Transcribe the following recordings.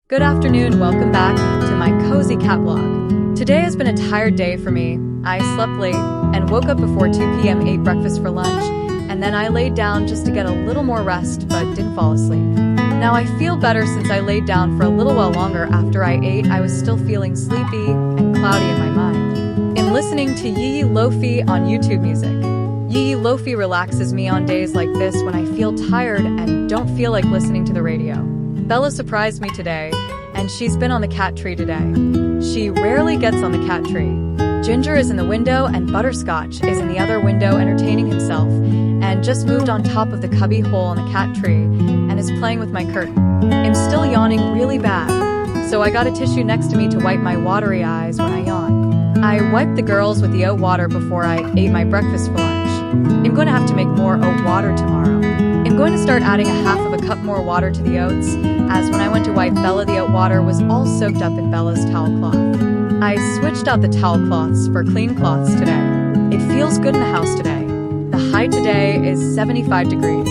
Good afternoon, welcome back to my cozy cat vlog. Today has been a tired day for me. I slept late and woke up before 2 p.m., ate breakfast for lunch, and then I laid down just to get a little more rest but didn't fall asleep. Now I feel better since I laid down for a little while longer after I ate. I was still feeling sleepy and cloudy in my mind. In listening to Yee Yee Lofi on YouTube Music. Yee Yee Lofi relaxes me on days like this when I feel tired and don't feel like listening to the radio. Bella surprised me today, and she's been on the cat tree today. She rarely gets on the cat tree. Ginger is in the window and Butterscotch is in the other window entertaining himself, and just moved on top of the cubby hole on the cat tree and is playing with my curtain. I'm still yawning really bad, so I got a tissue next to me to wipe my watery eyes when I yawn. I wiped the girls with the oat water before I ate my breakfast for lunch. I'm going to have to make more oat water tomorrow. I'm going to start adding a half of a cup more water to the oats, as when I went to wipe Bella, the oat water was all soaked up in Bella's towel cloth. I switched out the towel cloths for clean cloths today. It feels good in the house today. The high today is 75 degrees.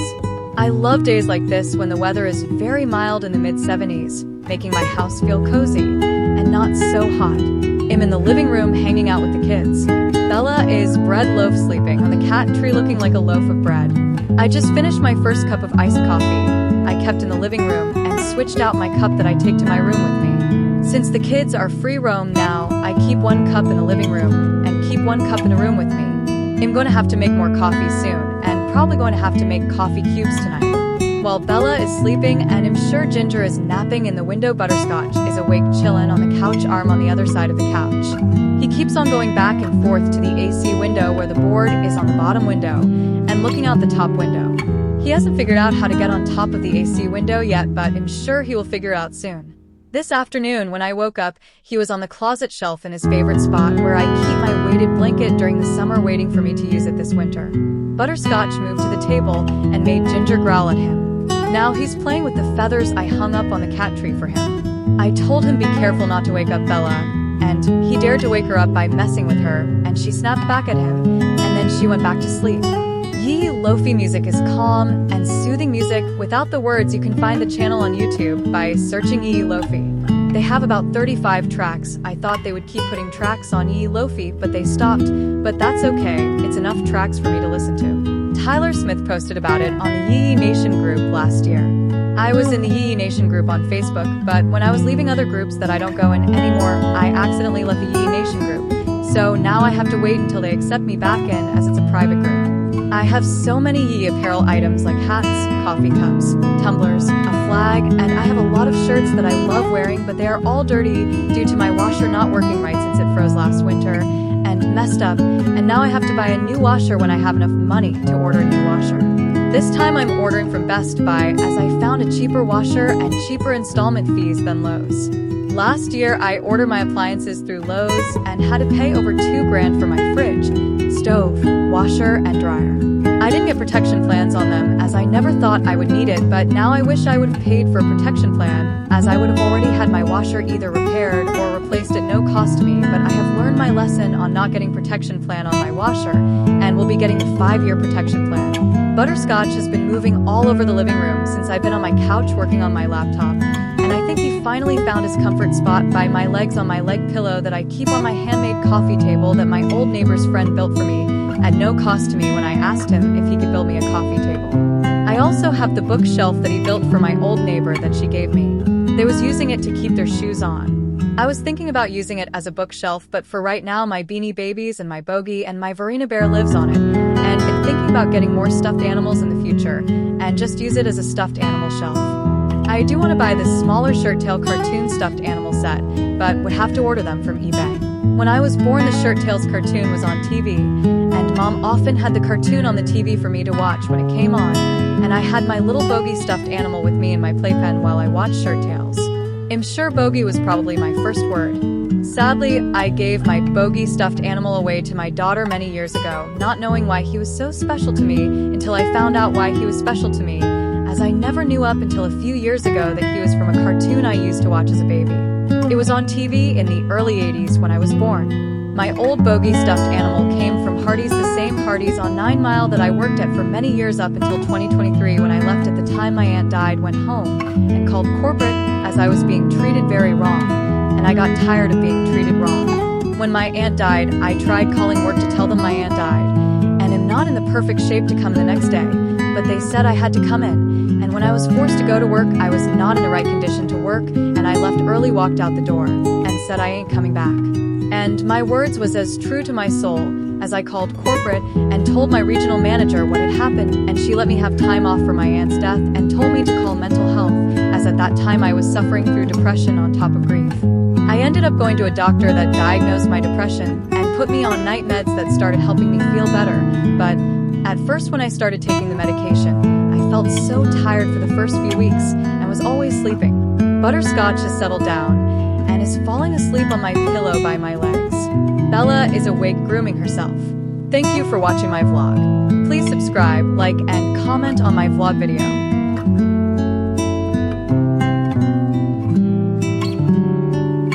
I love days like this when the weather is very mild in the mid-70s, making my house feel cozy and not so hot. I'm in the living room hanging out with the kids. Bella is bread loaf sleeping on the cat tree looking like a loaf of bread. I just finished my first cup of iced coffee I kept in the living room and switched out my cup that I take to my room with me. Since the kids are free roam now, I keep one cup in the living room and keep one cup in the room with me. I'm going to have to make more coffee soon and probably going to have to make coffee cubes tonight. While Bella is sleeping and I'm sure Ginger is napping in the window, Butterscotch is awake chillin' on the couch arm on the other side of the couch. He keeps on going back and forth to the AC window where the board is on the bottom window and looking out the top window. He hasn't figured out how to get on top of the AC window yet, but I'm sure he will figure it out soon. This afternoon when I woke up, he was on the closet shelf in his favorite spot where I keep my weighted blanket during the summer waiting for me to use it this winter. Butterscotch moved to the table and made Ginger growl at him. Now he's playing with the feathers I hung up on the cat tree for him. I told him be careful not to wake up Bella, and he dared to wake her up by messing with her, and she snapped back at him, and then she went back to sleep. Yee Yee Lofi music is calm and soothing music without the words. You can find the channel on YouTube by searching Yee Yee Lofi. They have about 35 tracks. I thought they would keep putting tracks on Yee Yee Lofi, but they stopped. But that's okay, it's enough tracks for me to listen to. Tyler Smith posted about it on the Yee Yee Nation group last year. I was in the Yee Yee Nation group on Facebook, but when I was leaving other groups that I don't go in anymore, I accidentally left the Yee Yee Nation group. So now I have to wait until they accept me back in, as it's a private group. I have so many Yee Yee apparel items like hats, coffee cups, tumblers, a flag, and I have a lot of shirts that I love wearing, but they are all dirty due to my washer not working right since it froze last winter and messed up, and now I have to buy a new washer when I have enough money to order a new washer. This time I'm ordering from Best Buy as I found a cheaper washer and cheaper installment fees than Lowe's. Last year I ordered my appliances through Lowe's and had to pay over $2,000 for my fridge, stove, washer, and dryer. I didn't get protection plans on them as I never thought I would need it, but now I wish I would have paid for a protection plan as I would have already had my washer either repaired or replaced at no cost to me, but I have learned my lesson on not getting protection plan on my washer and will be getting the 5-year protection plan. Butterscotch has been moving all over the living room since I've been on my couch working on my laptop, and I think he finally found his comfort spot by my legs on my leg pillow that I keep on my handmade coffee table that my old neighbor's friend built for me at no cost to me when I asked him if he could build me a coffee table. I also have the bookshelf that he built for my old neighbor that she gave me. They was using it to keep their shoes on. I was thinking about using it as a bookshelf, but for right now my Beanie Babies and my Bogey and my Verena Bear lives on it, and I'm thinking about getting more stuffed animals in the future and just use it as a stuffed animal shelf. I do want to buy this smaller shirt tail cartoon stuffed animal set, but would have to order them from eBay. When I was born, the Shirt Tails cartoon was on TV, and Mom often had the cartoon on the TV for me to watch when it came on, and I had my little Bogey stuffed animal with me in my playpen while I watched Shirt Tails. I'm sure Bogey was probably my first word. Sadly, I gave my Bogey stuffed animal away to my daughter many years ago, not knowing why he was so special to me until I found out why he was special to me, as I never knew up until a few years ago that he was from a cartoon I used to watch as a baby. It was on TV in the early 80s when I was born. My old Bogey stuffed animal came from Hardee's, the same Hardee's on 9 Mile that I worked at for many years up until 2023 when I left at the time my aunt died, went home, and called corporate as I was being treated very wrong, and I got tired of being treated wrong. When my aunt died, I tried calling work to tell them my aunt died, and am not in the perfect shape to come the next day, but they said I had to come in, and when I was forced to go to work, I was not in the right condition to work, and I left early, walked out the door, and said I ain't coming back. And my words was as true to my soul as I called corporate and told my regional manager what had happened, and she let me have time off for my aunt's death and told me to call mental health, as at that time I was suffering through depression on top of grief. I ended up going to a doctor that diagnosed my depression and put me on night meds that started helping me feel better, but at first when I started taking the medication, I felt so tired for the first few weeks and was always sleeping. Butterscotch has settled down and is falling asleep on my pillow by my legs. Bella is awake grooming herself. Thank you for watching my vlog. Please subscribe, like, and comment on my vlog video.